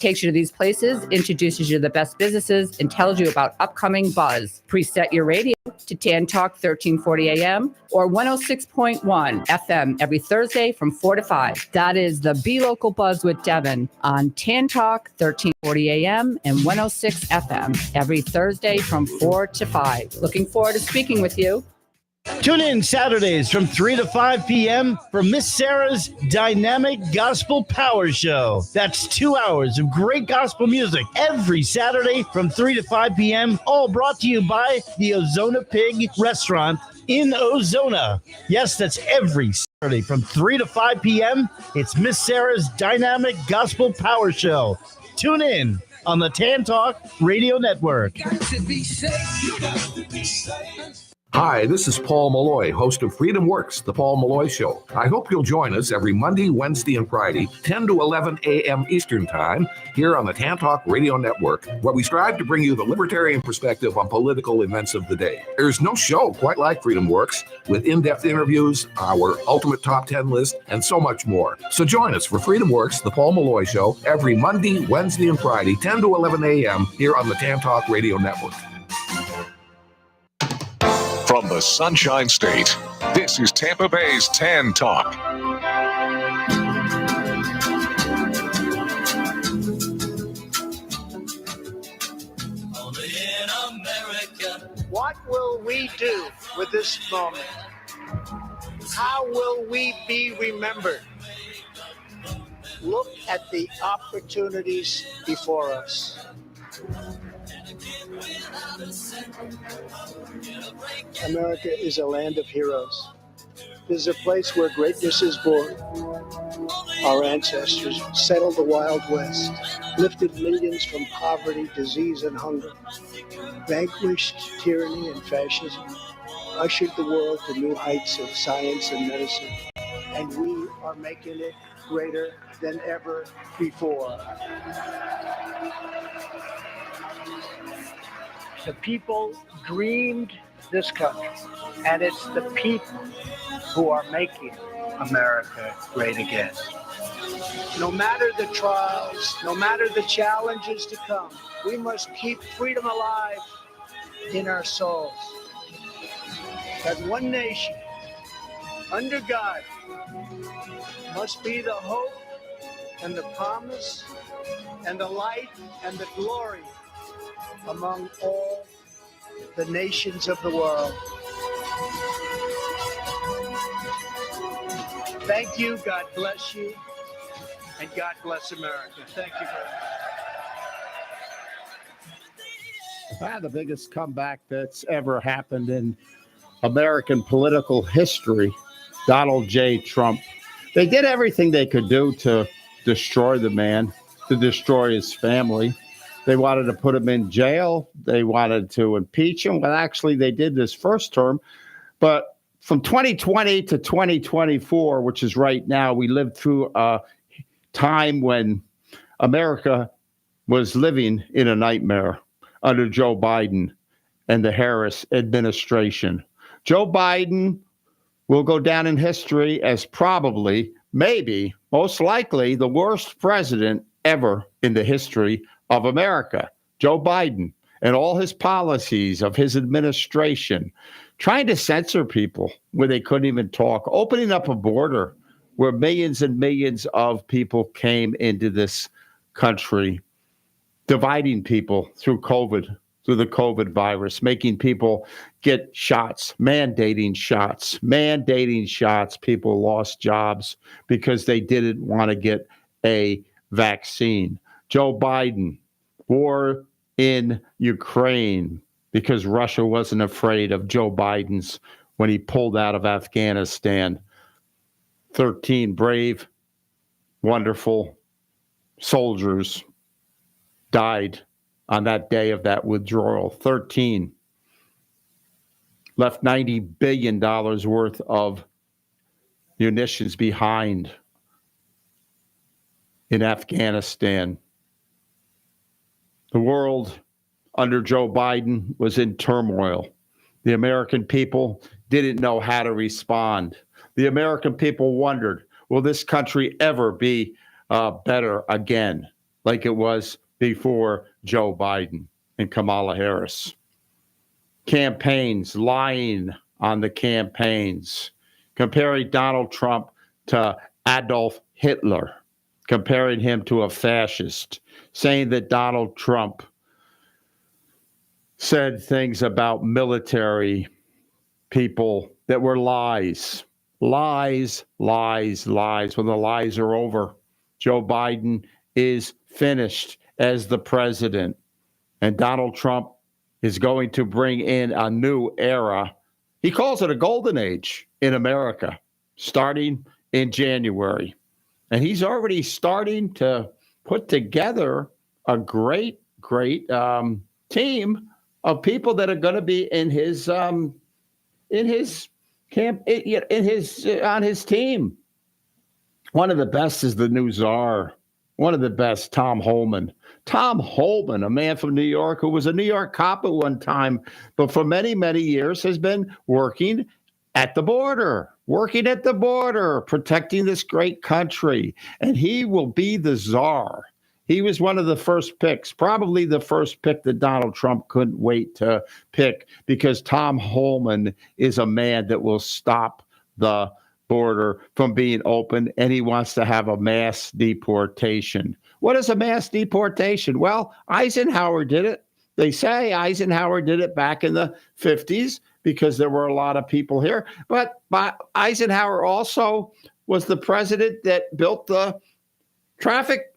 Takes you to these places, introduces you to the best businesses, and tells you about upcoming buzz. Preset your radio to TAN Talk 1340 AM or 106.1 FM every Thursday from 4 to 5. That is the Be Local Buzz with Devin on TAN Talk 1340 AM and 106 FM every Thursday from 4 to 5. Looking forward to speaking with you. Tune in Saturdays from 3 to 5 p.m. for Miss Sarah's Dynamic Gospel Power Show. That's 2 hours of great gospel music every Saturday from 3 to 5 p.m., all brought to you by the Ozona Pig Restaurant in Ozona. Yes, that's every Saturday from 3 to 5 p.m. It's Miss Sarah's Dynamic Gospel Power Show. Tune in on the TAN Talk Radio Network. Hi, this is Paul Malloy, host of Freedom Works, The Paul Malloy Show. I hope you'll join us every Monday, Wednesday, and Friday, 10 to 11 a.m. Eastern Time, here on the TAN Talk Radio Network, where we strive to bring you the libertarian perspective on political events of the day. There's no show quite like Freedom Works, with in-depth interviews, our ultimate top 10 list, and so much more. So join us for Freedom Works, The Paul Malloy Show, every Monday, Wednesday, and Friday, 10 to 11 a.m. here on the TAN Talk Radio Network. From the Sunshine State, this is Tampa Bay's TAN Talk. What will we do with this moment? How will we be remembered? Look at the opportunities before us. America is a land of heroes. It is a place where greatness is born. Our ancestors settled the Wild West, lifted millions from poverty, disease, and hunger, vanquished tyranny and fascism, ushered the world to new heights of science and medicine, and we are making it greater than ever before. The people dreamed this country, and it's the people who are making America great again. No matter the trials, no matter the challenges to come, we must keep freedom alive in our souls. That one nation, under God, must be the hope and the promise and the light and the glory among all the nations of the world. Thank you, God bless you, and God bless America. Thank you very much. The biggest comeback that's ever happened in American political history, Donald J. Trump. They did everything they could do to destroy the man, to destroy his family. They wanted to put him in jail. They wanted to impeach him. Well, actually, they did this first term. But from 2020 to 2024, which is right now, we lived through a time when America was living in a nightmare under Joe Biden and the Harris administration. Joe Biden will go down in history as probably, maybe, most likely, the worst president ever in the history of America. Joe Biden and all his policies of his administration, trying to censor people where they couldn't even talk, opening up a border where millions and millions of people came into this country, dividing people through COVID, through the COVID virus, making people get shots, mandating shots. People lost jobs because they didn't want to get a vaccine. Joe Biden, war in Ukraine, because Russia wasn't afraid of Joe Biden's when he pulled out of Afghanistan. 13 brave, wonderful soldiers died on that day of that withdrawal. 13 left $90 billion worth of munitions behind in Afghanistan. The world under Joe Biden was in turmoil. The American people didn't know how to respond. The American people wondered, will this country ever be better again? like it was before Joe Biden and Kamala Harris. Campaigns, lying on the campaigns, comparing Donald Trump to Adolf Hitler, comparing him to a fascist, saying that Donald Trump said things about military people that were lies. Lies, lies, lies. When the lies are over, Joe Biden is finished as the president, and Donald Trump is going to bring in a new era. He calls it a golden age in America, starting in January. And he's already starting to put together a great team of people that are going to be on his team. One of the best is the new czar. One of the best, Tom Homan. Tom Homan, a man from New York who was a New York cop at one time, but for many, many years has been working at the border, protecting this great country. And he will be the czar. He was one of the first picks, probably the first pick that Donald Trump couldn't wait to pick, because Tom Homan is a man that will stop the border from being open, and he wants to have a mass deportation. What is a mass deportation? Well, Eisenhower did it. They say Eisenhower did it back in the 50s because there were a lot of people here. But Eisenhower also was the president that built the traffic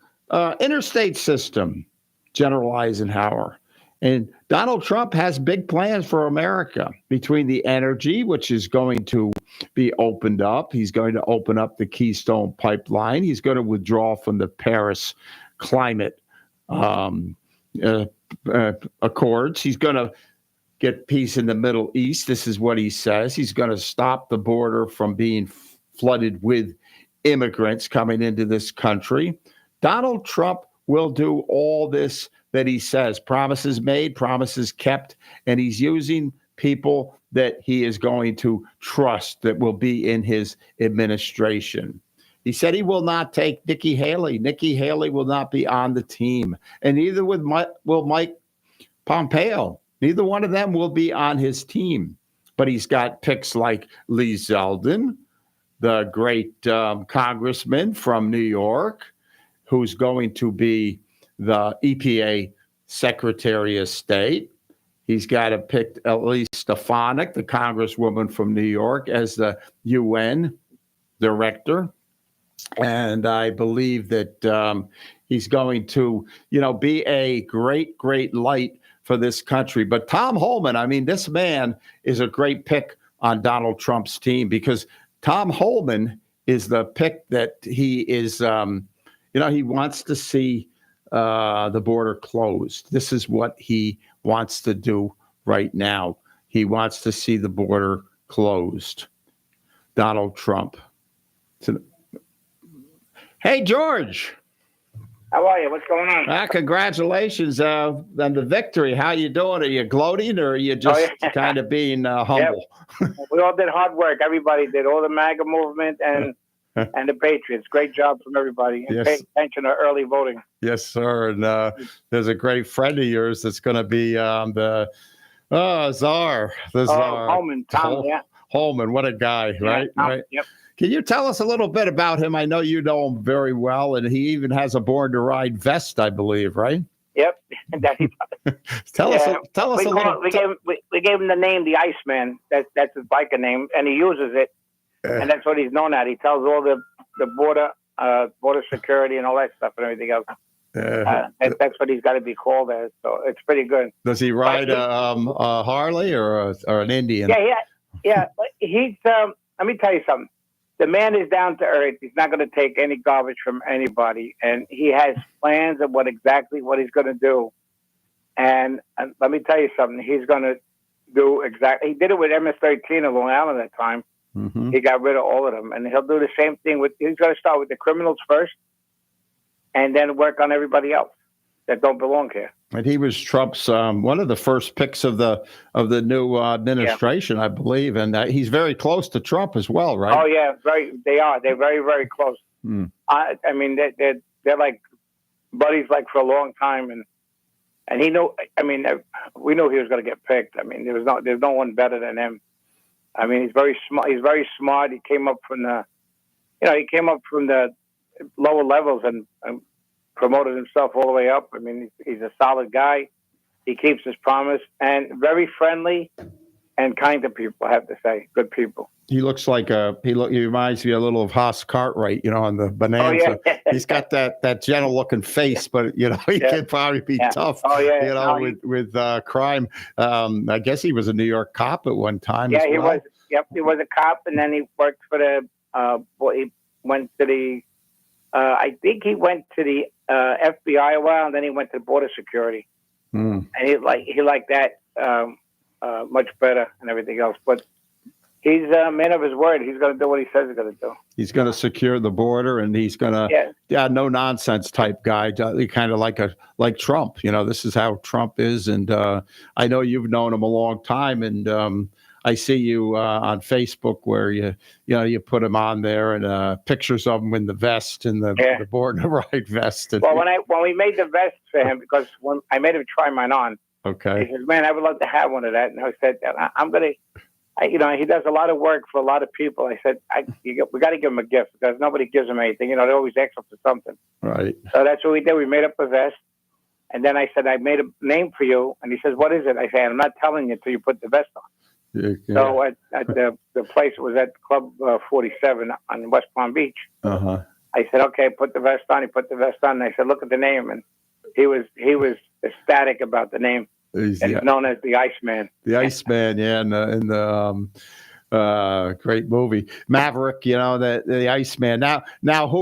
interstate system, General Eisenhower. And Donald Trump has big plans for America, between the energy, which is going to be opened up. He's going to open up the Keystone Pipeline. He's going to withdraw from the Paris climate accords. He's going to get peace in the Middle East. This is what he says. He's going to stop the border from being flooded with immigrants coming into this country. Donald Trump will do all this that he says, promises made, promises kept, and he's using people that he is going to trust that will be in his administration. He said he will not take Nikki Haley. Nikki Haley will not be on the team, and neither will Mike Pompeo. Neither one of them will be on his team. But he's got picks like Lee Zeldin, the great congressman from New York, who's going to be the EPA Secretary of State. He's got to pick Elise Stefanik, the congresswoman from New York, as the UN director. And I believe that he's going to, be a great, great light for this country. But Tom Homan, I mean, this man is a great pick on Donald Trump's team, because Tom Homan is the pick that he is, he wants to see the border closed. This is what he wants to do right now. He wants to see the border closed. Donald Trump. Hey, George. How are you? What's going on? Congratulations on the victory. How you doing? Are you gloating, or are you just kind of being humble? Yeah. We all did hard work. Everybody did. All the MAGA movement and the Patriots. Great job from everybody. And pay attention to early voting. Yes, sir. And there's a great friend of yours that's going to be the czar. The czar. Holman. Tom, Holman. What a guy, right? Tom, right. Yep. Can you tell us a little bit about him? I know you know him very well, and he even has a Born to Ride vest, I believe, right? Yep. Tell us a little. We gave him the name, the Iceman. That's his biker name, and he uses it, and that's what he's known at. He tells all the border security and all that stuff and everything else. That's what he's got to be called as. So it's pretty good. Does he ride a Harley or an Indian? Yeah. He's. Let me tell you something. The man is down to earth. He's not going to take any garbage from anybody, and he has plans of what he's going to do. And let me tell you something. He's going to do exactly. He did it with MS-13 on Long Island at the time. Mm-hmm. He got rid of all of them, and he'll do the same thing he's going to start with the criminals first, and then work on everybody else that don't belong here. And he was Trump's one of the first picks of the new administration, I believe, and he's very close to Trump as well, right? Oh yeah, they are. They're very, very close. I mean, they're like buddies like for a long time, and he knew. I mean, we knew he was going to get picked. I mean, there's no one better than him. I mean, he's very smart. He's very smart. He came up from the lower levels and promoted himself all the way up. I mean, he's a solid guy. He keeps his promise and very friendly and kind to people. I have to say, good people. He looks like he reminds me a little of Haas Cartwright, on the Bonanza. Oh, yeah. He's got that gentle looking face, but he can probably be tough. Oh yeah. With crime. I guess he was a New York cop at one time. Yeah, as well. he was. Yep, he was a cop, and then he worked for the. He went to the. I think he went to the FBI a while, and then he went to Border Security. And he liked that much better and everything else. But he's a man of his word. He's going to do what he says he's going to do. He's going to secure the border, and he's going to no nonsense type guy, kind of like Trump. This is how Trump is, and I know you've known him a long time, and I see you on Facebook where you put him on there and pictures of him in the vest and the Born to Ride vest. And, well, when we made the vest for him, because when I made him try mine on, okay, he says, "Man, I would love to have one of that." And I said, "I'm gonna." He does a lot of work for a lot of people. I said, we got to give him a gift because nobody gives him anything. They always ask him for something. Right. So that's what we did. We made up a vest. And then I said, I made a name for you. And he says, what is it? I said, I'm not telling you until you put the vest on. Yeah. So at the place, it was at Club 47 on West Palm Beach. Uh-huh. I said, okay, put the vest on. He put the vest on. And I said, look at the name. And he was ecstatic about the name. He's known as the Iceman. The Iceman, in the great movie Maverick. The Iceman. Now,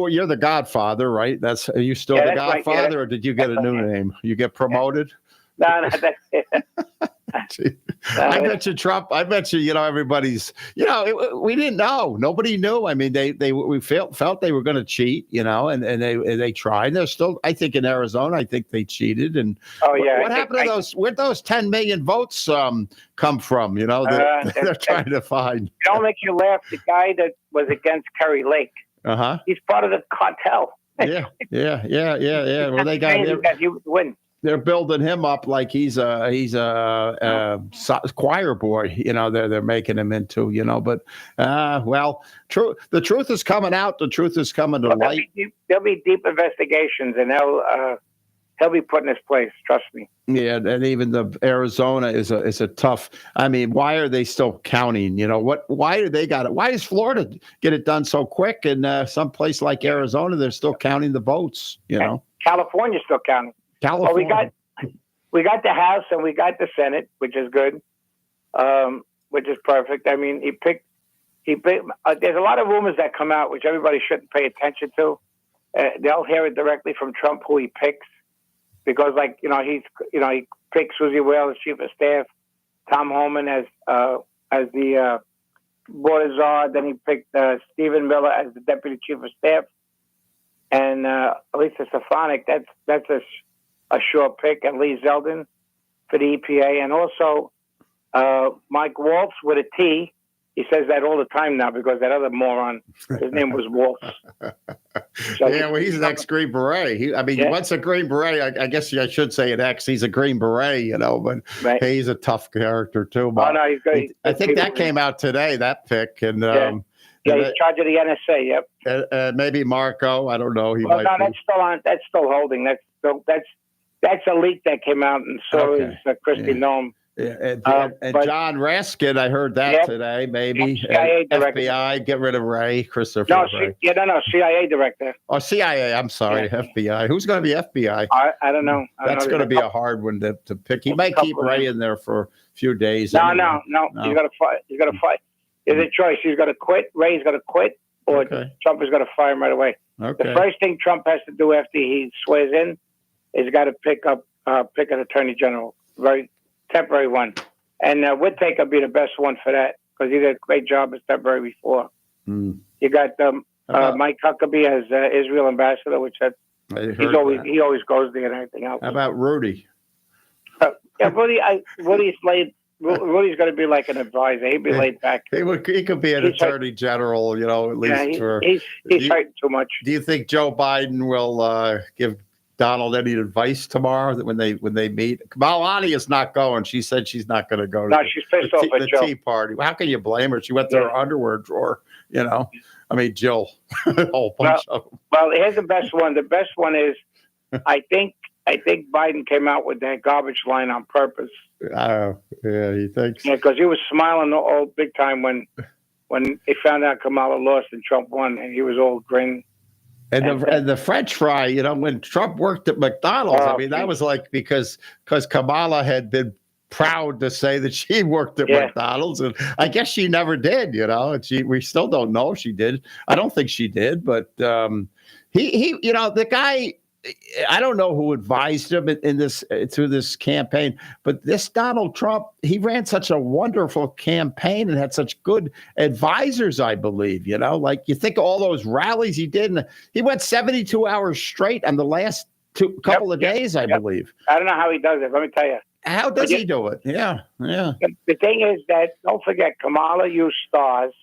you're the Godfather, right? Are you still the Godfather, right, or did you get a new name? You get promoted? No, that's it. I bet you Trump. I bet you. Everybody's. We didn't know. Nobody knew. I mean, we felt they were going to cheat. And they tried. They're still. I think in Arizona, I think they cheated. And what happened to those? Where'd those 10 million votes come from? They're trying to find. Don't make you laugh. The guy that was against Kerry Lake. He's part of the cartel. Yeah. Well, they got him. He would win. They're building him up like he's a choir boy. They're making him into. But the truth is coming out. The truth is coming to light. There'll be deep investigations, and he'll be put in his place. Trust me. Yeah, and even the Arizona is a tough. I mean, why are they still counting? Why do they got it? Why does Florida get it done so quick, and some place like Arizona they're still counting the votes? California's still counting. California. Well, we got the House and we got the Senate, which is good, which is perfect. I mean, he picked. There's a lot of rumors that come out, which everybody shouldn't pay attention to. They'll hear it directly from Trump who he picks, because he picks Susie Whale as chief of staff, Tom Homan as the border czar. Then he picked Stephen Miller as the deputy chief of staff, and Lisa Stefanik. That's a sure pick, and Lee Zeldin for the EPA, and also Mike Waltz with a T. He says that all the time now because that other moron, his name was Waltz. So he's an ex-Green Beret. Once a Green Beret, I guess I should say an ex. He's a Green Beret, but he's a tough character too. Oh, no, he's good. I think that came out today, that pick. And he's charged of the NSA, yep. Maybe Marco, I don't know. That's still on. That's still holding. That's a leak that came out, and so is Christy Noem. Yeah, and John Raskin, I heard that today. Maybe CIA director. FBI, get rid of Ray, Christopher. Ray. CIA director. Oh, CIA. I'm sorry, FBI. Who's going to be FBI? I don't know. That's going to be a hard one to pick. He might keep Ray in there for a few days. No. He's got to fight. There's a choice. He's got to quit. Ray's got to quit, or Trump is going to fire him right away. Okay. The first thing Trump has to do after he swears in is got to pick an attorney general, very temporary one, and Whittaker will be the best one for that because he did a great job as temporary before. You got Mike Huckabee as Israel ambassador, which he always goes there and everything else. How about Rudy? Rudy's going to be like an advisor. He'd be laid back. He could be an attorney general, at least. He's hurting too much. Do you think Joe Biden will give Donald any advice tomorrow that when they meet? Malani is not going. She said she's not going to go. No, she's pissed off at the Joe. tea party. How can you blame her? She went to her underwear drawer. I mean, Jill. A whole bunch of them. Well, here's the best one. The best one is, I think Biden came out with that garbage line on purpose. Yeah, he thinks. Yeah, because he was smiling all big time when they found out Kamala lost and Trump won, and he was all grin. And the French fry, when Trump worked at McDonald's, that was like because Kamala had been proud to say that she worked at McDonald's, and I guess she never did. And we still don't know if she did. I don't think she did, but he the guy. I don't know who advised him in this through this campaign, but this Donald Trump, he ran such a wonderful campaign and had such good advisors, I believe, like you think of all those rallies he did, and he went 72 hours straight on the last couple of days, I believe. I don't know how he does it. Let me tell you. How does he do it? Yeah. The thing is that, don't forget, Kamala used stars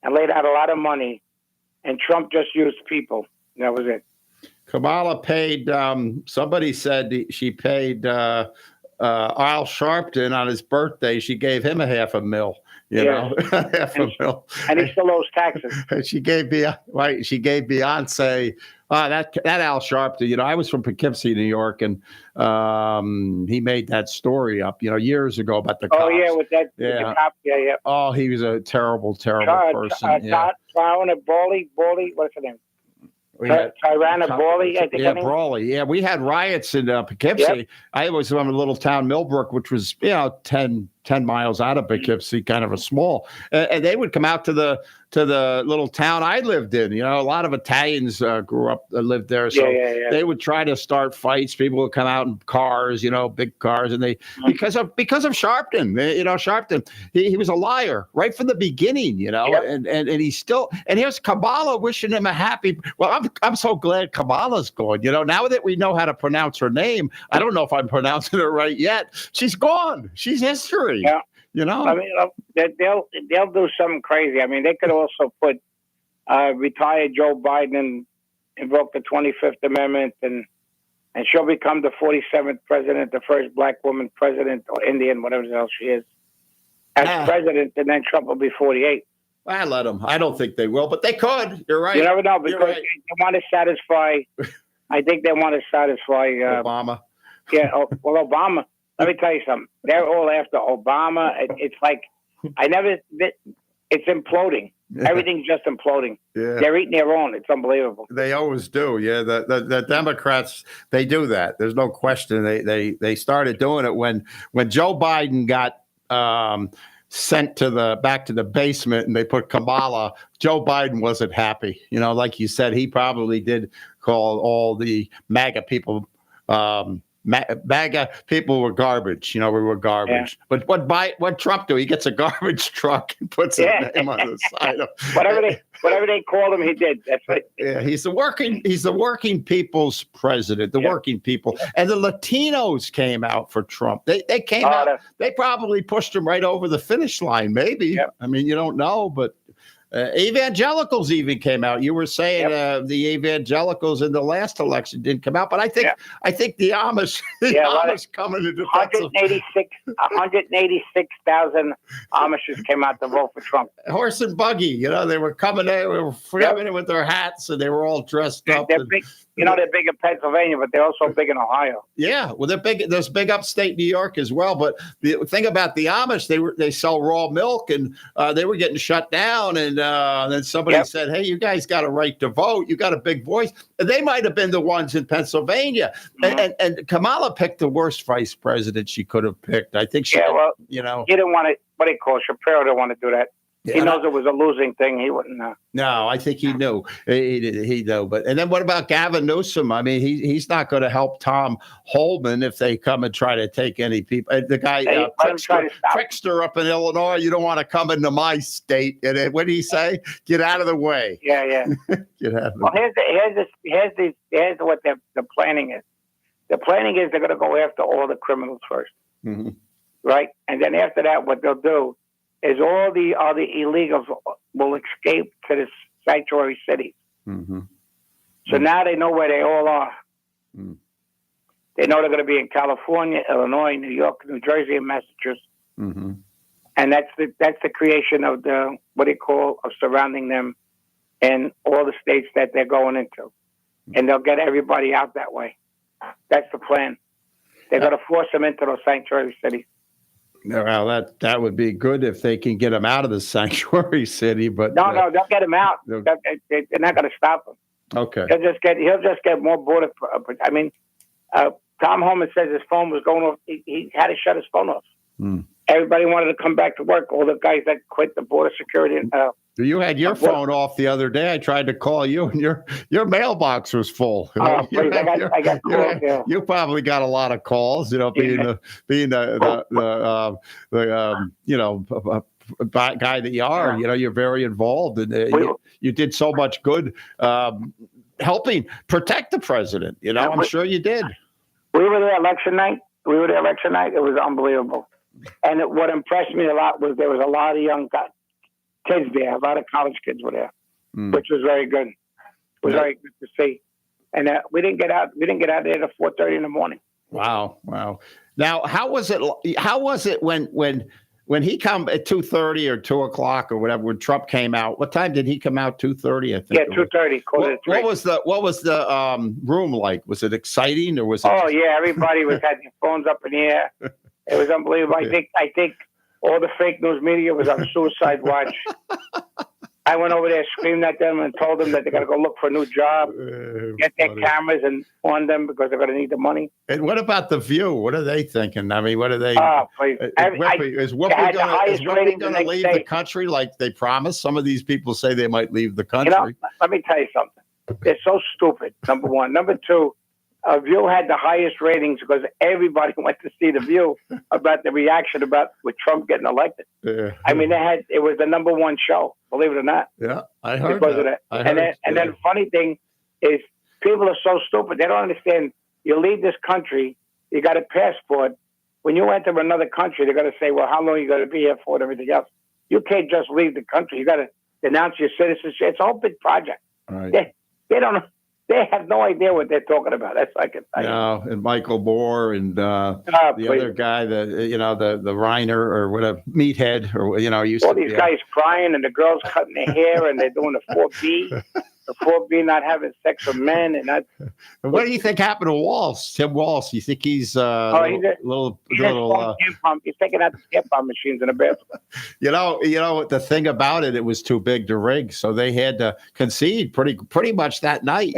and laid out a lot of money, and Trump just used people. That was it. Kamala paid, somebody said she paid Al Sharpton on his birthday. She gave him $500,000, $500,000. And he still owes taxes. She gave Beyonce, that Al Sharpton, I was from Poughkeepsie, New York, and he made that story up, years ago about the cops. Oh, yeah, with that with the cop. Yeah. Oh, he was a terrible person. Brawley, what's her name? Tirana Brawley, I think. Yeah, Brawley. Yeah, we had riots in Poughkeepsie. Yep. I was from a little town, Millbrook, which was 10 miles out of Poughkeepsie, kind of a small. And they would come out to the little town I lived in. A lot of Italians lived there, so they would try to start fights. People would come out in cars, big cars, and they because of Sharpton. Sharpton, he was a liar right from the beginning. And he's still. And here's Kamala wishing him a happy. Well, I'm so glad Kamala's gone. Now that we know how to pronounce her name, I don't know if I'm pronouncing it right yet. She's gone. She's history. Yeah. I mean, they'll do something crazy. I mean, they could also put retired Joe Biden and invoke the 25th Amendment, and she'll become the 47th president, the first black woman president, or Indian, whatever the hell she is, as president, and then Trump will be 48. I let them. I don't think they will, but they could. You're right. You never know, because they want to satisfy. I think they want to satisfy Obama. Yeah, well, Obama. Let me tell you something. They're all after Obama. It's like it's imploding. Everything's just imploding. Yeah. They're eating their own. It's unbelievable. They always do. Yeah, the Democrats, they do that. There's no question. They started doing it when Joe Biden got sent back to the basement and they put Kamala. Joe Biden wasn't happy. Like you said, he probably did call all the MAGA people. MAGA people were garbage. We were garbage. Yeah. But what Trump do? He gets a garbage truck and puts his name on the side of whatever they called him, he did. That's right. Yeah, he's the working people's president. The working people, and the Latinos came out for Trump. They came out. They probably pushed him right over the finish line. Maybe. Yep. I mean, you don't know, but. Evangelicals even came out. You were saying the evangelicals in the last election didn't come out, but I think the Amish, Amish coming into 186,000 Amishes came out to vote for Trump. Horse and buggy, they were coming in, in with their hats, and they were all dressed up. They're big. They're big in Pennsylvania, but they're also big in Ohio. Yeah, well, they're big. There's big upstate New York as well. But the thing about the Amish, they sell raw milk, and they were getting shut down. And then somebody said, "Hey, you guys got a right to vote. You got a big voice." And they might have been the ones in Pennsylvania. Mm-hmm. And Kamala picked the worst vice president she could have picked. I think she. Yeah, well, he didn't want to. What do you call it? Shapiro didn't want to do that. He knows it was a losing thing. He wouldn't know. No, I think he knew. He knew. But and then what about Gavin Newsom? I mean, he's not going to help Tom Holman if they come and try to take any people. The guy Trickster up in Illinois. You don't want to come into my state. And what did he say? Get out of the way. Yeah. Get out of the way. Well, here's what the planning is. The planning is they're going to go after all the criminals first, right? And then after that, what they'll do is all the illegals will escape to the sanctuary cities. Mm-hmm. So now they know where they all are. Mm. They know they're going to be in California, Illinois, New York, New Jersey, and Massachusetts. Mm-hmm. And that's the creation of the of surrounding them in all the states that they're going into, and they'll get everybody out that way. That's the plan. They're going to force them into those sanctuary cities. Well, that would be good if they can get them out of the sanctuary city, but no, they'll get them out. They're not going to stop them. Okay. He'll just get more border. I mean, Tom Homan says his phone was going off. He had to shut his phone off. Mm. Everybody wanted to come back to work. All the guys that quit the border security. You had your phone off the other day. I tried to call you, and your mailbox was full. I got calls. Yeah. You probably got a lot of calls. Being the guy that you are. You're very involved, and you did so much good, helping protect the president. I'm sure you did. We were there election night. It was unbelievable. And what impressed me a lot was there was a lot of young kids there. A lot of college kids were there, which was very good. It was very good to see. And we didn't get out. We didn't get out there at 4:30 in the morning. Wow. Now, how was it when he come at 2:30 or 2 o'clock or whatever, when Trump came out? What time did he come out? 2:30, I think. Yeah, 2:30. What was the room like? Was it exciting or was it? Oh yeah, everybody had their phones up in the air. It was unbelievable. I think all the fake news media was on suicide watch. I went over there, screamed at them, and told them that they got to go look for a new job, get their cameras and on them because they're going to need the money. And what about The View? What are they thinking? I mean, what are they? Please. Is Whoopi going to leave the country like they promised? Some of these people say they might leave the country. Let me tell you something. They're so stupid, number one. Number two, View had the highest ratings because everybody went to see The View about the reaction with Trump getting elected. Yeah. I mean, it was the number one show, believe it or not. Yeah, I heard that. And then the funny thing is people are so stupid. They don't understand. You leave this country, you got a passport. When you enter another country, they're going to say, well, how long are you going to be here for and everything else. You can't just leave the country. You got to denounce your citizenship. It's a whole big project. Right. They don't know. They have no idea what they're talking about. That's like it. No, and Michael Moore and the other guy, the Reiner or whatever, Meathead or used all to these guys crying and the girls cutting their hair and they're doing the 4B. The 4B not having sex with men and not. What do you think happened to Walsh? Tim Walsh? You think he's little? He's taking out the tampon machines in the bathroom. The thing about it was too big to rig, so they had to concede pretty much that night.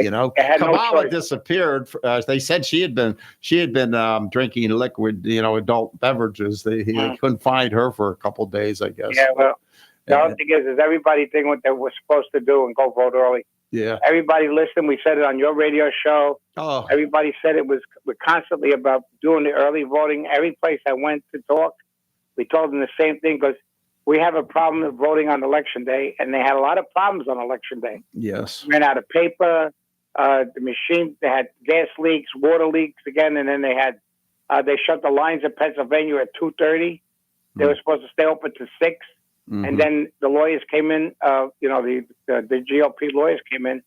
Kamala disappeared. They said she had been drinking liquid, adult beverages. They couldn't find her for a couple of days, I guess. Yeah, well. The other thing is everybody did what they were supposed to do and go vote early. Yeah. Everybody listened. We said it on your radio show. Oh. Everybody said we're constantly about doing the early voting. Every place I went to talk, we told them the same thing because we have a problem with voting on Election Day, and they had a lot of problems on Election Day. Yes. Ran out of paper. The machines, they had gas leaks, water leaks again, and then they had they shut the lines in Pennsylvania at 2:30. They were supposed to stay open to 6. Mm-hmm. And then the lawyers came in, the GOP lawyers came in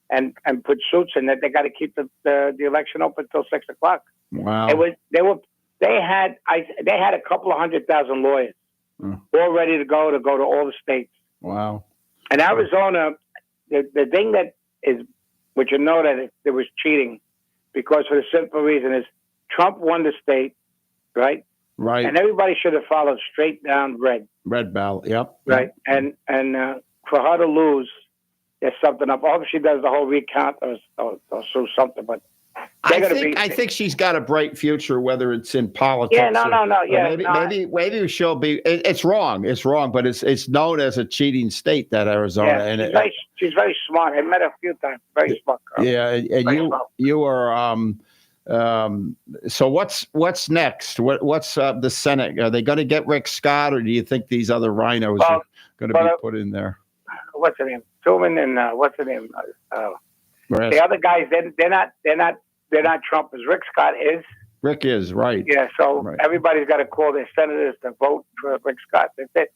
and put suits in that they got to keep the election open until 6 o'clock. Wow. They had a couple of 100,000 lawyers all ready to go to all the states. Wow. And Arizona, the thing that is, which that there was cheating because for the simple reason is Trump won the state, right? Right. And everybody should have followed straight down red. Red ballot, yep. Right. And for her to lose, there's something up. I hope she does the whole recount or something. But I think she's got a bright future, whether it's in politics. Yeah, no. Yeah, maybe she'll be. It's wrong. It's wrong, but it's known as a cheating state, that Arizona. Yeah, she's very smart. I met her a few times. Very smart girl. Yeah, and you are. So what's next? What's the Senate? Are they going to get Rick Scott, or do you think these other rhinos are going to be put in there? What's her name? Tillman and what's her name? The other guys, they're not Trump as Rick Scott is. Rick is right. Yeah, so everybody's got to call their senators to vote for Rick Scott. That's it.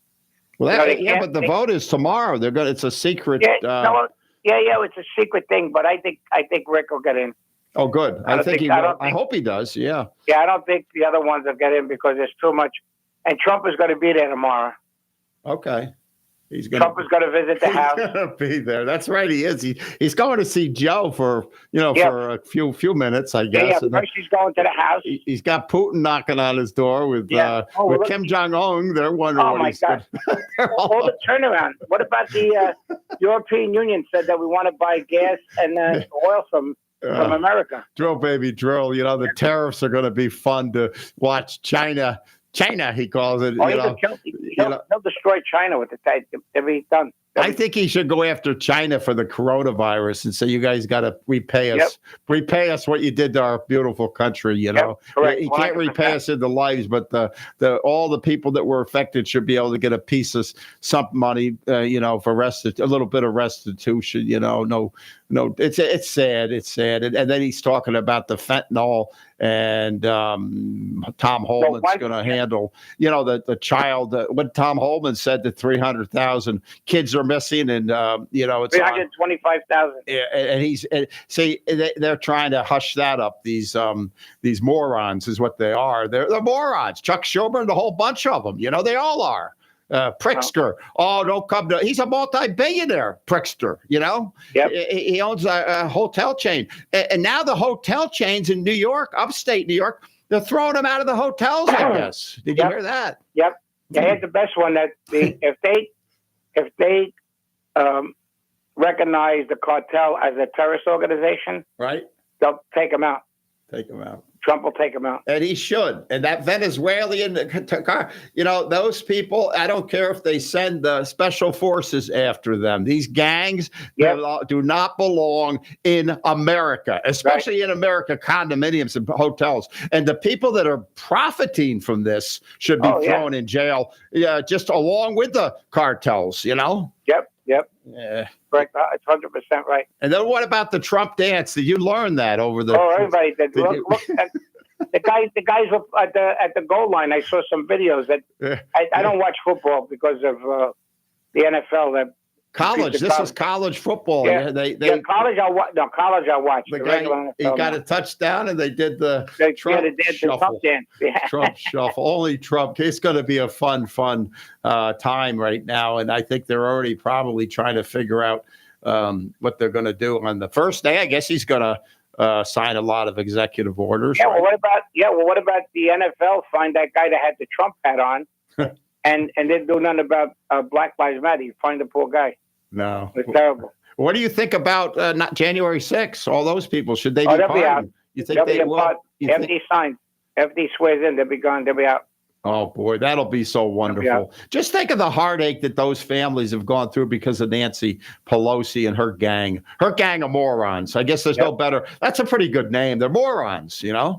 Well, but the vote is tomorrow. It's a secret. It's a secret thing, but I think Rick will get in. Oh, good. I think he will. I hope he does. Yeah. Yeah, I don't think the other ones will get in because there's too much. And Trump is going to be there tomorrow. Okay. Trump is going to visit the house. He's going to be there. That's right. He is. He's going to see Joe for for a few minutes, I guess. Yeah, first he's going to the house. He's got Putin knocking on his door with Kim Jong-un. They're wondering what he's God. All the turnaround. What about the European Union said that we want to buy gas and oil from America? Drill, baby, drill. The tariffs are going to be fun to watch. China, he calls it. He'll destroy China with the tax. He's done. I think he should go after China for the coronavirus and say, you guys got to repay us. Yep. Repay us what you did to our beautiful country, Yep, correct. You can't 100%. Repay us in the lives, but all the people that were affected should be able to get a piece of some money, for a little bit of restitution, No, it's sad. It's sad. And then he's talking about the fentanyl and Tom Holman's going to handle, the child. What Tom Holman said, that 300,000 kids are missing, and it's 325,000. Yeah, and they're trying to hush that up. These morons is what they are. They're morons. Chuck Schumer, the whole bunch of them. They all are. Pritzker. Don't come to. He's a multi-billionaire. Pritzker. Yep. He owns a hotel chain, and now the hotel chains in New York, upstate New York, they're throwing them out of the hotels. I guess. Did you hear that? Yep. They had the best one that if they recognize the cartel as a terrorist organization, right? They'll take them out. Take them out. Trump will take them out. And he should. And that Venezuelan, those people, I don't care if they send the special forces after them. These gangs do not belong in America, especially in America, condominiums and hotels. And the people that are profiting from this should be thrown in jail, just along with the cartels, Yep. Yeah. Correct. It's 100% right. And then what about the Trump dance? Did you learn that over the? Oh, everybody did. Look at the guys at the goal line. I saw some videos that I don't watch football because of the NFL. That college. This is college football. Yeah, college. College. I watch. The guy, he got a touchdown, and they did the Trump shuffle. Trump shuffle. Only Trump. It's going to be a fun time right now, and I think they're already probably trying to figure out what they're going to do on the first day. I guess he's going to sign a lot of executive orders. Yeah. Right? Well, what about the NFL? Find that guy that had the Trump hat on, and didn't do nothing about Black Lives Matter. You find the poor guy. No, it's terrible. What do you think about not January 6th? All those people, should they be pardoned? You think they will? After he signs, after he swears in, they'll be gone. They'll be out. Oh boy, that'll be so wonderful. Just think of the heartache that those families have gone through because of Nancy Pelosi and her gang of morons. I guess there's no better. That's a pretty good name. They're morons, Yep.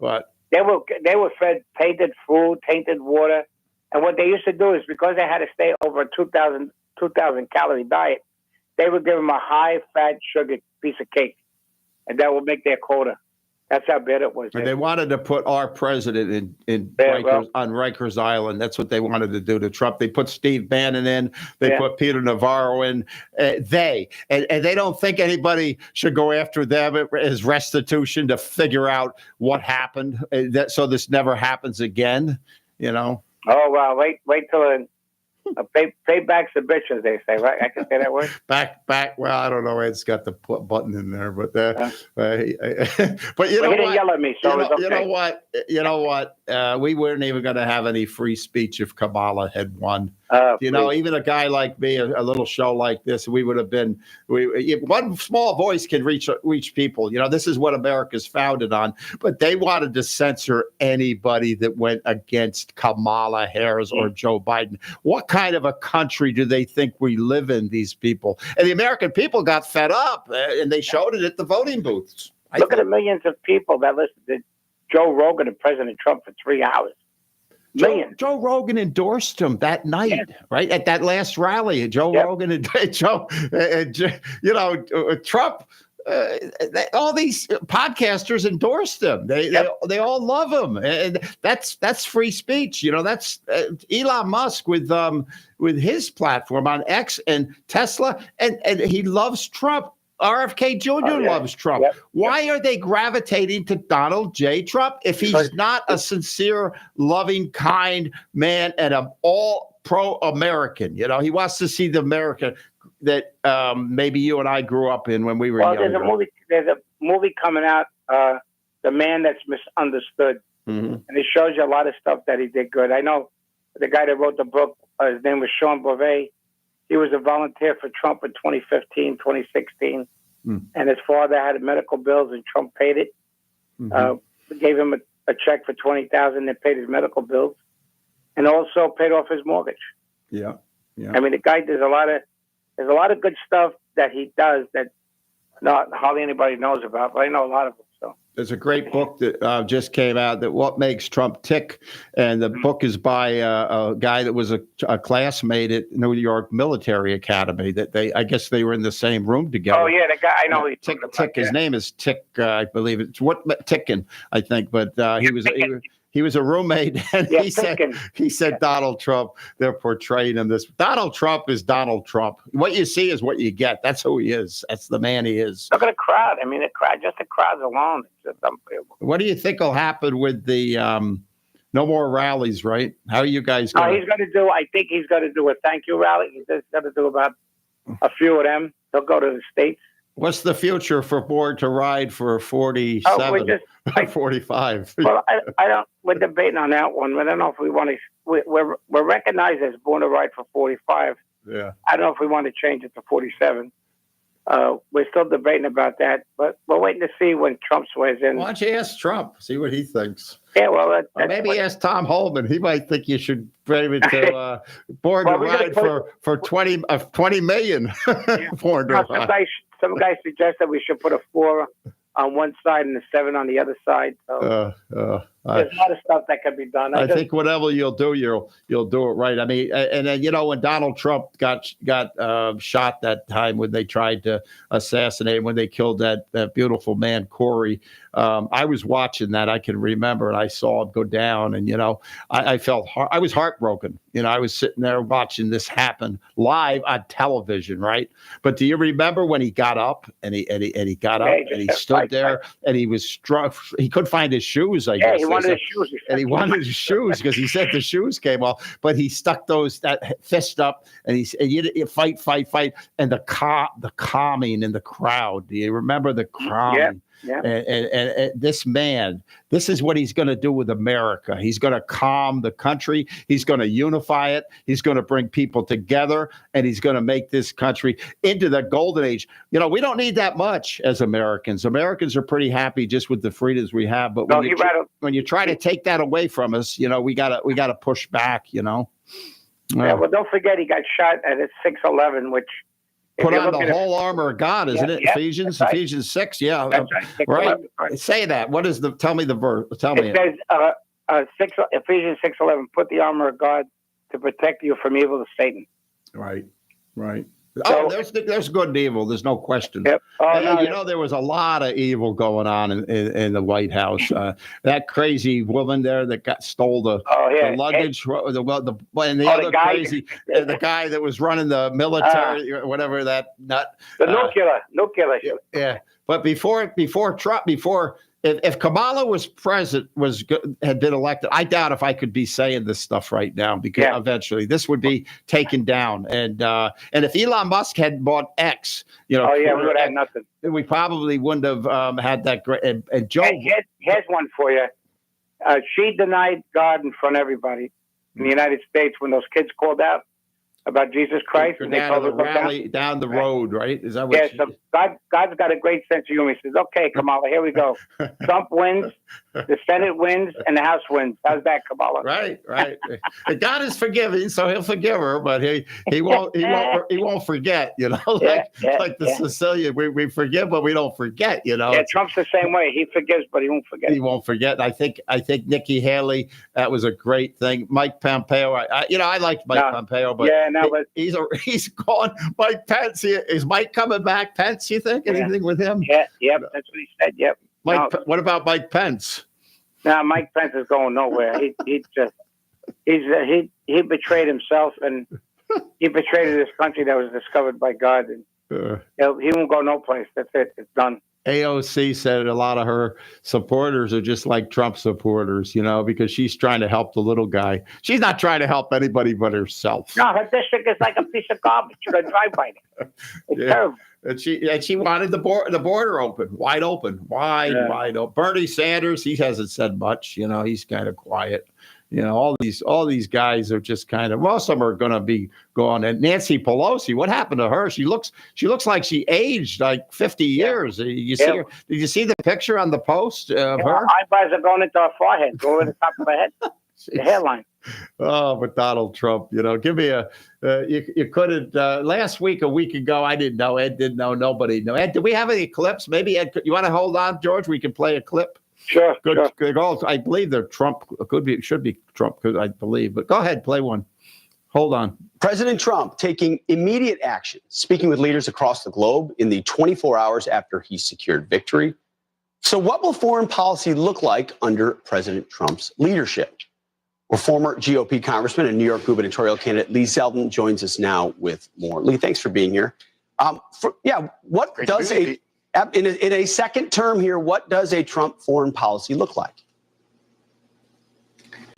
But they were fed tainted food, tainted water, and what they used to do is because they had to stay over a 2,000 calorie diet, they would give them a high fat sugar piece of cake, and that would make their quota. That's how bad it was. And they wanted to put our president on Rikers Island. That's what they wanted to do to Trump. They put Steve Bannon in. They put Peter Navarro in. And they don't think anybody should go after them as restitution to figure out what happened, so this never happens again. Oh well, wait till pay back the bitches, they say, right? I can say that word. Back. Well, I don't know. It's got the button in there, but but he didn't yell at me, so it's okay. You know what? We weren't even going to have any free speech if Kamala had won. Even a guy like me, a little show like this, we would have been. One small voice can reach people. This is what America's founded on. But they wanted to censor anybody that went against Kamala Harris or Joe Biden. What kind of a country do they think we live in, these people? And the American people got fed up, and they showed it at the voting booths. Look at the millions of people that listened to Joe Rogan and President Trump for 3 hours. Joe Rogan endorsed him that night, right? At that last rally, Joe Rogan and Trump. All these podcasters endorsed him. They all love him, and that's free speech. That's Elon Musk with his platform on X and Tesla, and he loves Trump. RFK Jr. loves Trump. Yep. Why are they gravitating to Donald J. Trump if he's not a sincere, loving, kind man and an all pro-American? You know, he wants to see the America that maybe you and I grew up in when we were younger. There's a movie coming out, The Man That's Misunderstood. Mm-hmm. And it shows you a lot of stuff that he did good. I know the guy that wrote the book, his name was Sean Beauvais. He was a volunteer for Trump in 2015, 2016. And his father had medical bills and Trump paid it. Gave him a check for $20,000 that paid his medical bills and also paid off his mortgage. Yeah. I mean, the guy there's a lot of good stuff that he does that not hardly anybody knows about, but I know a lot of it. So there's a great book that just came out, that What Makes Trump Tick, and the book is by a guy that was a classmate at New York Military Academy. That I guess they were in the same room together. Oh yeah, the guy I know. Tick. His name is Tick. I believe it's Tickin, I think, but he was a roommate, and he said Donald Trump, they're portraying him this. Donald Trump is Donald Trump. What you see is what you get. That's who he is. That's the man he is. Look at the crowd. I mean, the crowds alone, it's just unbelievable. What do you think will happen with the no more rallies, right? How are you guys going? I think he's going to do a thank you rally. He's just going to do about a few of them. He'll go to the States. What's the future for Born to Ride for 47 or 45? Well, we're debating on that one. I don't know if we want to. We're recognized as Born to Ride for 45. Yeah. I don't know if we want to change it to 47. We're still debating about that, but we're waiting to see when Trump swears in. Why don't you ask Trump, see what he thinks? Yeah, well, maybe ask Tom Holman. He might think you should frame it to Born to Ride for 20 million. Born to Ride. Some guys suggest that we should put a 4 on one side and a 7 on the other side. So there's a lot of stuff that can be done. I think whatever you'll do, you'll do it right. I mean, and then when Donald Trump got shot that time when they tried to assassinate him, when they killed that beautiful man Corey, I was watching that. I can remember, and I saw it go down, and I felt I was heartbroken. I was sitting there watching this happen live on television, right? But do you remember when he got up and he got up and he stood there and he was struck? He couldn't find his shoes. I guess he wanted his shoes. And he wanted his shoes because he said the shoes came off. But he stuck that fist up and he said, "You fight," and the calming in the crowd. Do you remember the calming? Yeah. And this man, this is what he's going to do with America. He's going to calm the country. He's going to unify it. He's going to bring people together, and he's going to make this country into the golden age. We don't need that much as Americans. Americans are pretty happy just with the freedoms we have. But when you try to take that away from us, we gotta push back. Yeah. Well, don't forget he got shot at a 6/11, which. Put on the whole armor of God, isn't it? Ephesians 6. Yeah, that's right. Say that. What is tell me the verse. Tell me. It says Ephesians 6:11. Put the armor of God to protect you from evil of Satan. Right. So, there's good and evil. There's no question. Yep. There was a lot of evil going on in the White House. That crazy woman there that stole the luggage. The guy that was running the military, or whatever that nut. The nuclear. Yeah. But before Trump, if Kamala was had been elected, I doubt if I could be saying this stuff right now, because eventually this would be taken down. And if Elon Musk had bought X, we would have had nothing. We probably wouldn't have had that great. And Joe, here's one for you. She denied God in front of everybody in the United States when those kids called out about Jesus Christ. And down the rally down the road, right? Is that what? So God's got a great sense of humor. He says, "Okay, Kamala, here we go. Trump wins, the Senate wins, and the House wins. How's that, Kamala?" Right. God is forgiving, so He'll forgive her, but he won't forget. Like the Sicilian, we forgive, but we don't forget. Yeah, Trump's the same way. He forgives, but he won't forget. He won't forget. I think Nikki Haley, that was a great thing. Mike Pompeo, I liked Mike Pompeo, but he's gone. Mike Pence, is Mike coming back? Pence, you think? Anything with him? Yeah, that's what he said. Yep. What about Mike Pence? No, Mike Pence is going nowhere. He betrayed himself, and he betrayed this country that was discovered by God. And He won't go no place. That's it. It's done. AOC said a lot of her supporters are just like Trump supporters, because she's trying to help the little guy. She's not trying to help anybody but herself. No, her district is like a piece of garbage. You can drive by it. It's terrible. And she wanted the border open, wide open. Bernie Sanders, he hasn't said much. He's kind of quiet. All these guys are just kind of, most of them are going to be gone. And Nancy Pelosi, what happened to her? She looks like she aged like 50 years. You see her? Did you see the picture on the post of her? Her eyebrows are going into her forehead, go over the top of her head, the hairline. Oh, but Donald Trump, give me you couldn't, last week, a week ago, I didn't know. Ed didn't know. Nobody knew. Ed, do we have any clips? Maybe, Ed, you want to hold on, George? We can play a clip. Sure. Good. I believe they're Trump. Should be Trump, I believe. But go ahead, play one. Hold on. President Trump taking immediate action, speaking with leaders across the globe in the 24 hours after he secured victory. So what will foreign policy look like under President Trump's leadership? Well, former GOP congressman and New York gubernatorial candidate Lee Zeldin joins us now with more. Lee, thanks for being here. What does in a second term here, what does a Trump foreign policy look like?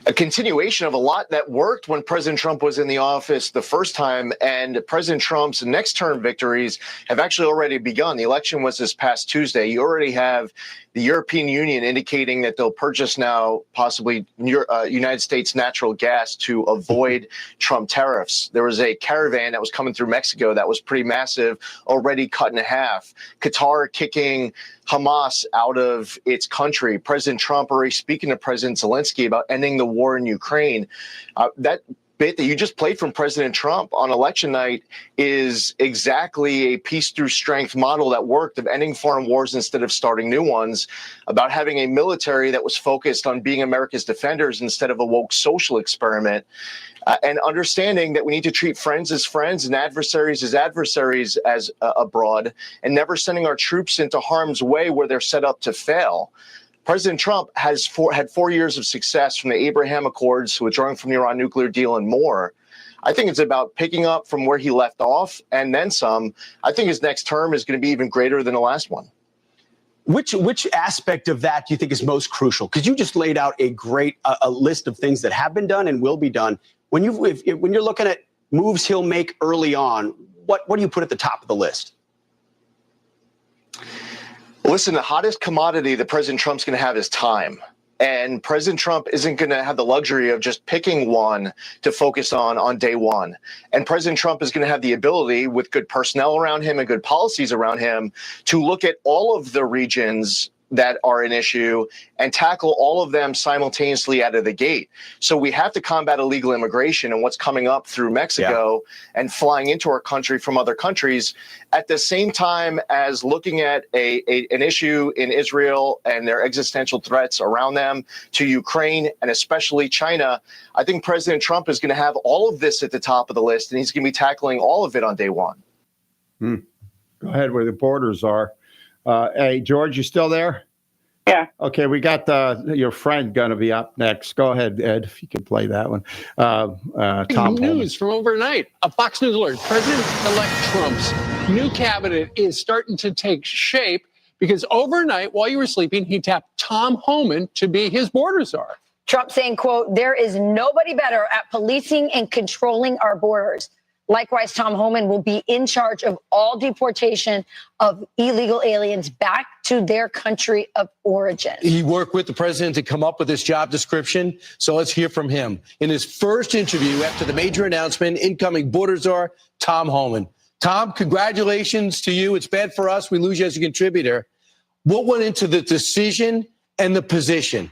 A continuation of a lot that worked when President Trump was in the office the first time, and President Trump's next term victories have actually already begun. The election was this past Tuesday. You already have the European Union indicating that they'll purchase now possibly United States natural gas to avoid Trump tariffs. There was a caravan that was coming through Mexico that was pretty massive, already cut in half. Qatar kicking Hamas out of its country. President Trump already speaking to President Zelensky about ending the war in Ukraine. That bit that you just played from President Trump on election night is exactly a peace through strength model that worked, of ending foreign wars instead of starting new ones, about having a military that was focused on being America's defenders instead of a woke social experiment, and understanding that we need to treat friends as friends and adversaries as adversaries as abroad, and never sending our troops into harm's way where they're set up to fail. President Trump has had 4 years of success from the Abraham Accords, withdrawing from the Iran nuclear deal, and more. I think it's about picking up from where he left off and then some. I think his next term is going to be even greater than the last one. Which aspect of that do you think is most crucial? Because you just laid out a great a list of things that have been done and will be done. When you're looking at moves he'll make early on, what do you put at the top of the list? Listen, the hottest commodity that President Trump's going to have is time. And President Trump isn't going to have the luxury of just picking one to focus on day one. And President Trump is going to have the ability, with good personnel around him and good policies around him, to look at all of the regions that are an issue and tackle all of them simultaneously out of the gate. So we have to combat illegal immigration and what's coming up through Mexico and flying into our country from other countries, at the same time as looking at an issue in Israel and their existential threats around them, to Ukraine and especially China. I think President Trump is going to have all of this at the top of the list, and he's going to be tackling all of it on day one. Go ahead where the borders are. Hey, George, you still there? Yeah. Okay, we got your friend going to be up next. Go ahead, Ed, if you can play that one. Tom News from overnight. A Fox News alert. President-elect Trump's new cabinet is starting to take shape because overnight, while you were sleeping, he tapped Tom Homan to be his border czar. Trump saying, quote, "There is nobody better at policing and controlling our borders." Likewise, Tom Homan will be in charge of all deportation of illegal aliens back to their country of origin. He worked with the president to come up with this job description. So let's hear from him. In his first interview after the major announcement, incoming border czar, Tom Homan. Tom, congratulations to you. It's bad for us. We lose you as a contributor. What went into the decision and the position?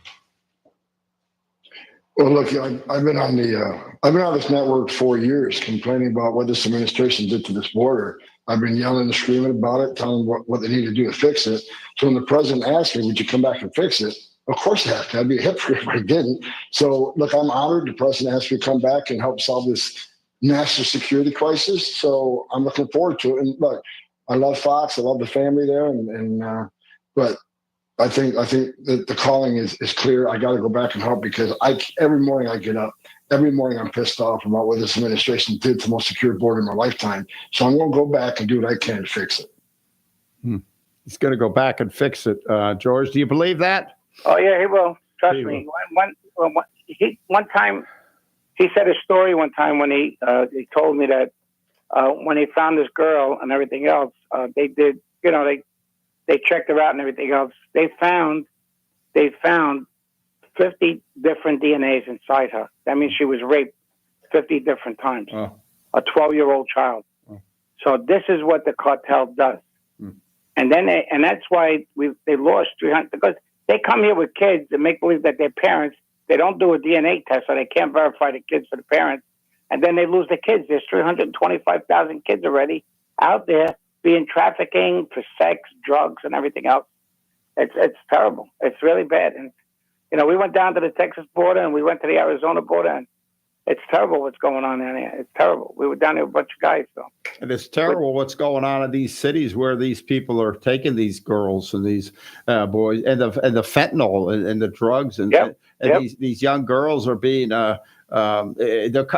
Well, look, I've been on this network 4 years, complaining about what this administration did to this border. I've been yelling and screaming about it, telling them what they need to do to fix it. So when the president asked me, "Would you come back and fix it?" Of course I have to. I'd be a hypocrite if I didn't. So look, I'm honored the president asked me to come back and help solve this national security crisis. So I'm looking forward to it. And look, I love Fox. I love the family there, but I think that the calling is clear. I got to go back and help because every morning I get up. Every morning I'm pissed off about what this administration did to the most secure border in my lifetime. So I'm going to go back and do what I can to fix it. He's going to go back and fix it. George, do you believe that? Oh yeah, he will. Trust me. One time, he said a story one time when he told me that when he found this girl and everything else, they did, they checked her out and everything else. They found 50 different DNAs inside her. That means she was raped 50 different times. Oh. A 12-year-old child. Oh. So this is what the cartel does. And then and that's why they lost 300, because they come here with kids and make believe that their parents, they don't do a DNA test, so they can't verify the kids for the parents. And then they lose the kids. There's 325,000 kids already out there being trafficking for sex, drugs, and everything else. It's terrible. It's really bad. And, we went down to the Texas border and we went to the Arizona border, and it's terrible what's going on down there. It's terrible. We were down there with a bunch of guys. So. And it's terrible what's going on in these cities where these people are taking these girls and these boys and the fentanyl and the drugs and these young girls are being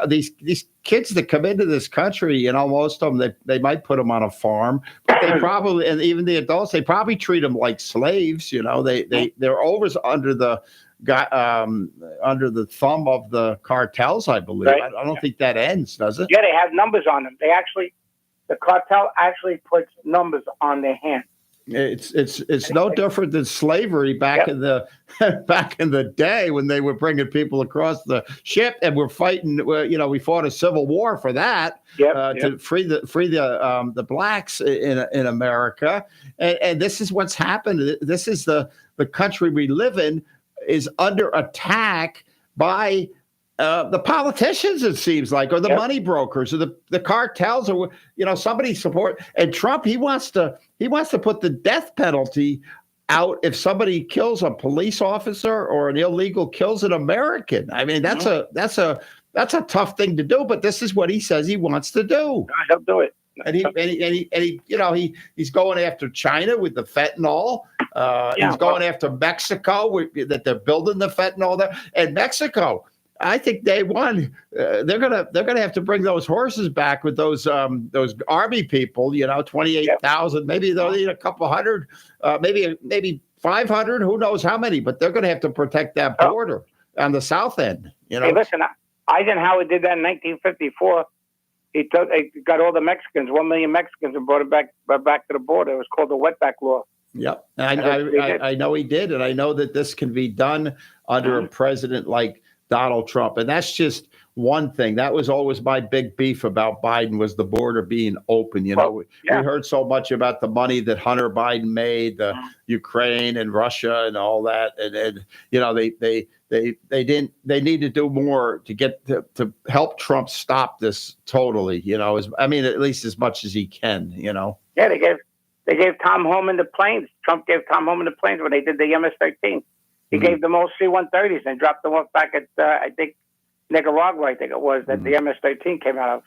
these kids that come into this country, most of them they might put them on a farm, but they probably, and even the adults, they probably treat them like slaves. They're always under the thumb of the cartels, I believe. Right. I don't think that ends, does it? Yeah, they have numbers on them. The cartel actually puts numbers on their hands. It's no different than slavery back in the day when they were bringing people across the ship and we're fighting. We fought a civil war for that to free the blacks in America, and this is what's happened. This is the country we live in is under attack by the politicians, it seems like, or the money brokers, or the cartels, or somebody support. And Trump, he wants to put the death penalty out if somebody kills a police officer or an illegal kills an American. I mean, that's a tough thing to do, but this is what he says he wants to do. He'll do it. And he's going after China with the fentanyl. He's going after Mexico that they're building the fentanyl there. And Mexico, I think day one, they're gonna have to bring those horses back with those army people. 28,000. Maybe they'll need a couple hundred, maybe 500. Who knows how many? But they're gonna have to protect that border on the south end. Hey, listen, Eisenhower did that in 1954. He got all the Mexicans, 1 million Mexicans, and brought it back to the border. It was called the wetback law. Yep, I know he did, and I know that this can be done under a president like Donald Trump. And that's just one thing. That was always my big beef about Biden, was the border being open. We heard so much about the money that Hunter Biden made, the Ukraine and Russia and all that. And they need to do more to get to help Trump stop this totally, at least as much as he can, Yeah, they gave Tom Homan the planes. Trump gave Tom Homan the planes when they did the MS-13. He gave them all C-130s and dropped them off back at, I think, Nicaragua, that the MS-13 came out of.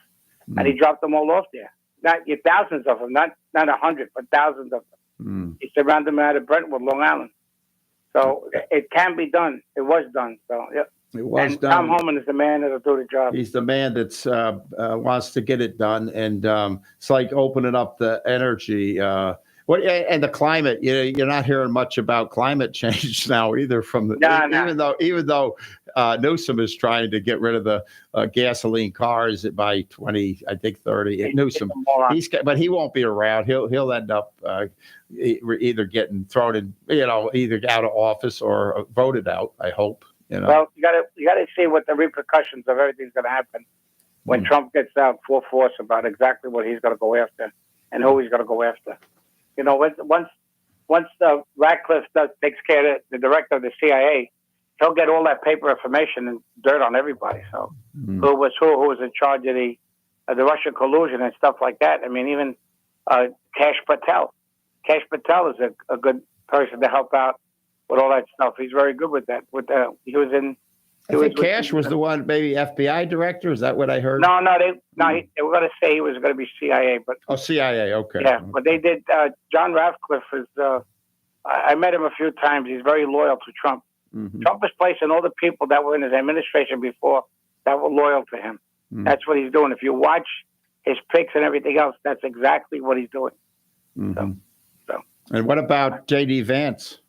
And he dropped them all off there. Thousands of them, not 100, but thousands of them. He surrounded them out of Brentwood, Long Island. So it can be done. It was done. So, yeah. It was done. Tom Homan is the man that'll do the job. He's the man that's wants to get it done. And it's like opening up the energy and the climate. You're not hearing much about climate change now either. Even though Newsom is trying to get rid of the gasoline cars by 2030. Newsom, but he won't be around. He'll end up either getting thrown in, either out of office or voted out. I hope. Well, you got to see what the repercussions of everything's going to happen when Trump gets out full force about exactly what he's going to go after and who he's going to go after. Once Ratcliffe takes care of the director of the CIA, he'll get all that paper information and dirt on everybody. So who was in charge of the Russian collusion and stuff like that. I mean, even Kash Patel. Kash Patel is a good person to help out with all that stuff. He's very good with that. I think Kash was the one, maybe FBI director. Is that what I heard? No, they were going to say he was going to be CIA, but CIA, okay. Yeah, but they did. John Ratcliffe I met him a few times. He's very loyal to Trump. Mm-hmm. Trump is placing all the people that were in his administration before that were loyal to him. Mm-hmm. That's what he's doing. If you watch his picks and everything else, that's exactly what he's doing. Mm-hmm. So. And what about J.D. Vance?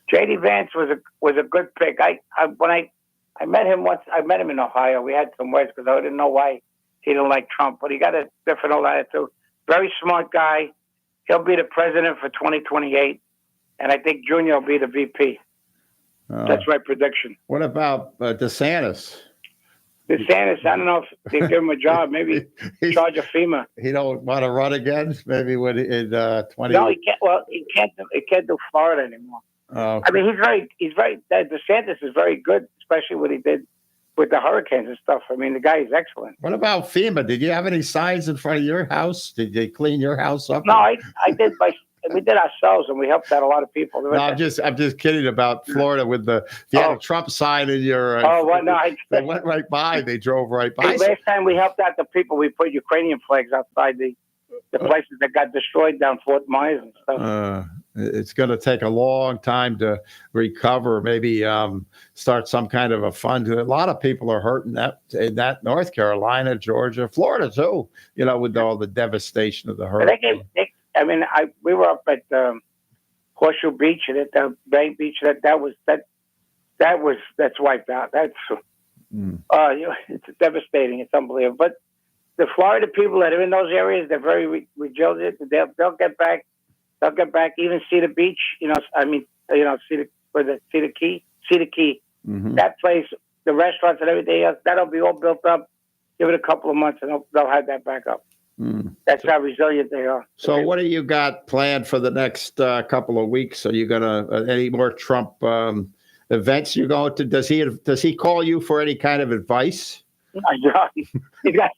J.D. Vance was a good pick. When I met him once. I met him in Ohio. We had some words because I didn't know why he didn't like Trump, but he got a different old attitude. Very smart guy. He'll be the president for 2028, and I think Junior will be the VP. That's my prediction. What about DeSantis? DeSantis, I don't know if they give him a job. Maybe charge of FEMA. He don't want to run again. Maybe when in 20. No, he can't. Well, he can't do Florida anymore. Oh. I mean, he's very. DeSantis is very good, especially what he did with the hurricanes and stuff. I mean, the guy is excellent. What about FEMA? Did you have any signs in front of your house? Did they clean your house up? No, I did. We did ourselves, and we helped out a lot of people. No, I'm just kidding about Florida with if you had a Trump sign in your. They went right by. They drove right by. Hey, last time we helped out the people, we put Ukrainian flags outside the places that got destroyed down Fort Myers and stuff. It's going to take a long time to recover. Maybe start some kind of a fund. A lot of people are hurting in that North Carolina, Georgia, Florida too. With all the devastation of the hurricane. We were up at Horseshoe Beach and at the Bay Beach. That's wiped out. It's devastating. It's unbelievable. But the Florida people that are in those areas, they're very resilient. They'll get back. They'll get back. Even Cedar Beach. Cedar Key. Mm-hmm. That place, the restaurants and everything else, that'll be all built up. Give it a couple of months, and they'll have that back up. That's how resilient they are. So what do you got planned for the next couple of weeks? Are you going to any more Trump events you're going to? Does he call you for any kind of advice? He's got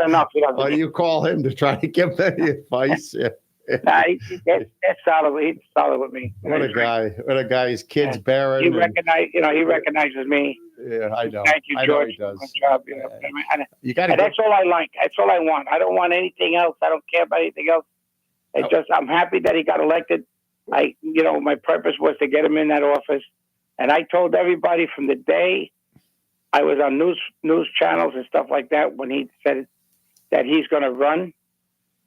enough. Or do you call him to try to give him any advice? Yeah. That's solid. He's solid with me. What a guy! What a guy! His kids bearing. He recognizes me. Yeah, I know. Thank you, George. I know he does. Good job. You got to. That's all I like. That's all I want. I don't want anything else. I don't care about anything else. I'm happy that he got elected. My purpose was to get him in that office, and I told everybody from the day I was on news channels and stuff like that when he said that he's going to run.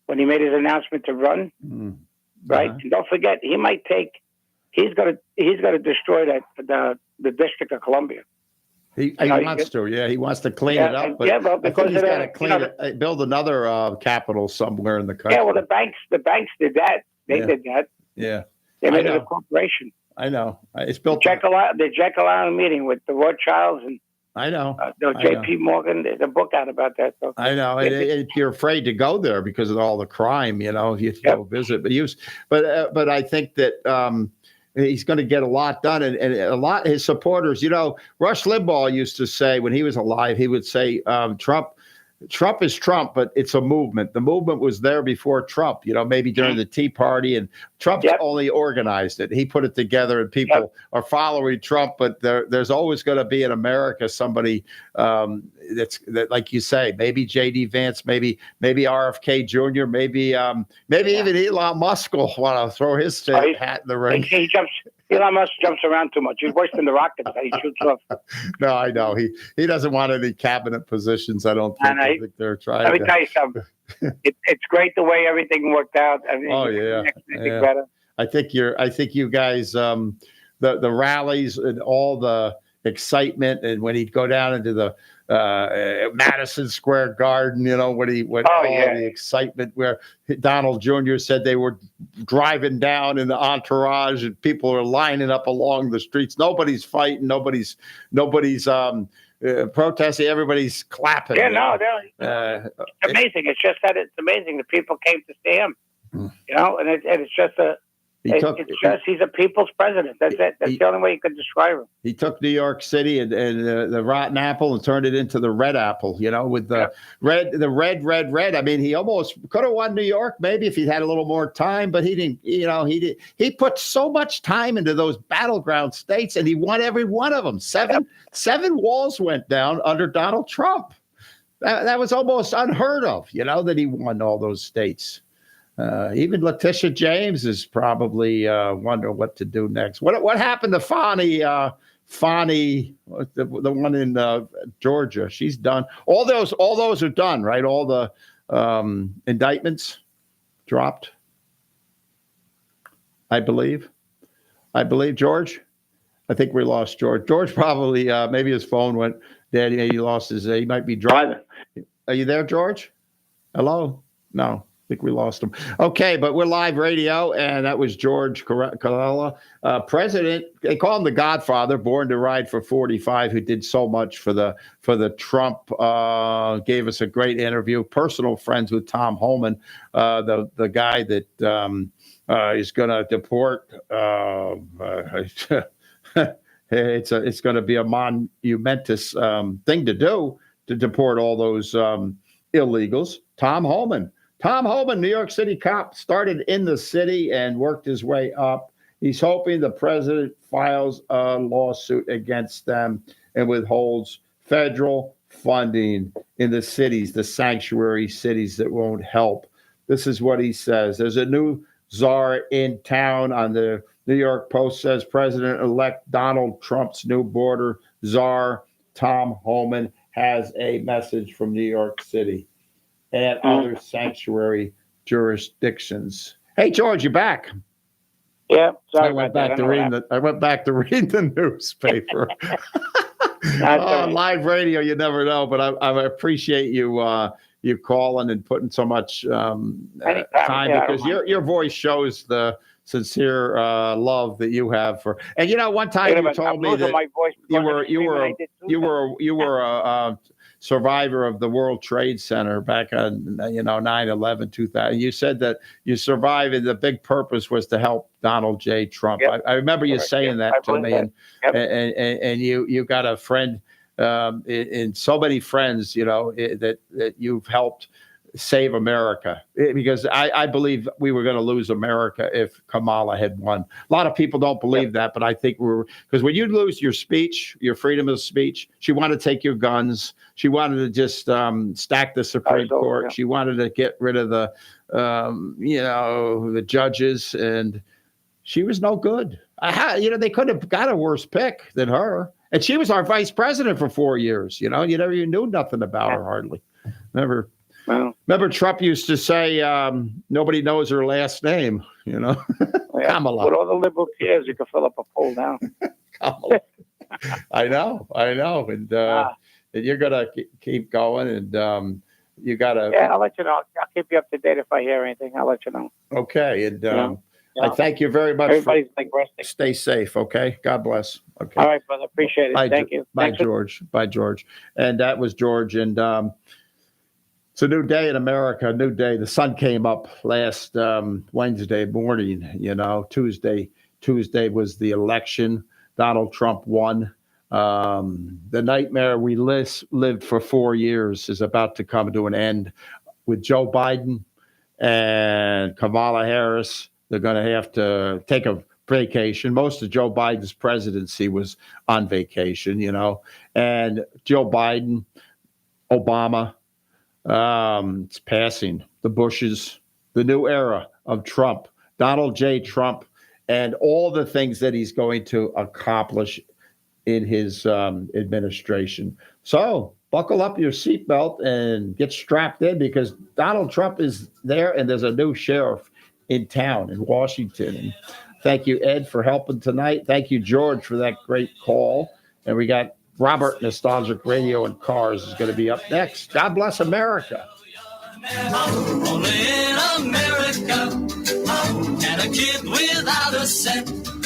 When he made his announcement to run, right? And don't forget, he's going to destroy the District of Columbia. He wants to, he wants to clean it up. But because he's got to clean it, build another capital somewhere in the country. Yeah, well, the banks did that. They did that. Yeah, they made it a corporation. I know. It's built. The Jack Allen meeting with the Rothschilds and. I know. J.P. Morgan, there's a book out about that. So. I know. And you're afraid to go there because of all the crime, if you go visit. But I think that he's going to get a lot done. And a lot his supporters, Rush Limbaugh used to say when he was alive, he would say, Trump is Trump, but it's a movement. The movement was there before Trump, maybe during the Tea Party, and Trump only organized it. He put it together, and people are following Trump. But there's always going to be in America somebody that, like you say, maybe J.D. Vance, maybe RFK Jr., maybe even Elon Musk will want to throw his hat in the ring. Elon Musk jumps around too much. He's worse than the rockets that he shoots off. No, I know. He doesn't want any cabinet positions. I don't think. I think they're trying. Let me tell you something. It's great the way everything worked out. Better. I think you guys, the rallies and all the excitement, and when he'd go down into the Madison Square Garden, the excitement where Donald Jr. said they were driving down in the entourage and people are lining up along the streets. Nobody's fighting. Nobody's protesting. Everybody's clapping. Yeah, it's amazing. It's just that it's amazing. The people came to see him, and it's just he's a people's president. That's it. That's the only way you could describe him. He took New York City and the rotten apple and turned it into the red apple, with the red. I mean, he almost could have won New York maybe if he'd had a little more time, but he didn't, he put so much time into those battleground states and he won every one of them. Seven walls went down under Donald Trump. That was almost unheard of, that he won all those states. Even Letitia James is probably wondering what to do next. What happened to Fani? Fani, the one in Georgia, she's done. All those are done, right? All the indictments dropped. I believe, George. I think we lost George. George probably, maybe his phone went dead. Maybe he lost his, he might be driving. Are you there, George? Hello? No, I think we lost him. Okay, but we're live radio, and that was George Carella, president. They call him the Godfather, born to ride for 45, who did so much for the Trump, gave us a great interview. Personal friends with Tom Homan, the guy that is going to deport. It's going to be a monumentous thing to do to deport all those illegals. Tom Homan, New York City cop, started in the city and worked his way up. He's hoping the president files a lawsuit against them and withholds federal funding in the cities, the sanctuary cities that won't help. This is what he says. There's a new czar in town. On the New York Post says President-elect Donald Trump's new border czar, Tom Homan, has a message from New York City and other sanctuary jurisdictions. Hey, George, you back? Yeah, sorry I went back to reading the newspaper. Live radio, you never know, but I appreciate you calling and putting so much time because your voice shows the sincere love that you have for. And one time you told me that you were a survivor of the World Trade Center back on 9/11, 2000. You said that you survived, and the big purpose was to help Donald J. Trump. Yep. I remember you saying that to me, and you got a friend. In so many friends, that you've helped save America, because I believe we were going to lose America if Kamala had won. A lot of people don't believe that, but I think because when you lose your speech, your freedom of speech, she wanted to take your guns. She wanted to just stack the Supreme Court. Yeah. She wanted to get rid of the judges, and she was no good. They could have got a worse pick than her. And she was our vice president for 4 years. You never even knew nothing about her hardly. Remember Trump used to say, nobody knows her last name, Kamala. With all the liberal tears, you could fill up a poll now. Kamala. I know. And you're going to keep going, and you got to. Yeah, I'll let you know. I'll keep you up to date if I hear anything. I'll let you know. Okay. And I thank you very much. Everybody's resting. Stay safe, okay? God bless. Okay. All right, brother. Appreciate it. Thank you. Bye, George. Bye, George. And that was George. And it's a new day in America, a new day. The sun came up last Wednesday morning, Tuesday was the election. Donald Trump won. The nightmare we lived for 4 years is about to come to an end with Joe Biden and Kamala Harris. They're going to have to take a vacation. Most of Joe Biden's presidency was on vacation, and Joe Biden, Obama, it's passing. The Bushes, the new era of Trump, Donald J. Trump, and all the things that he's going to accomplish in his administration. So buckle up your seatbelt and get strapped in, because Donald Trump is there, and there's a new sheriff in town in Washington. And thank you, Ed, for helping tonight. Thank you, George, for that great call. And we got Robert, Nostalgic Radio and Cars, is going to be up next. God bless America. Only in America, and a kid without a cent.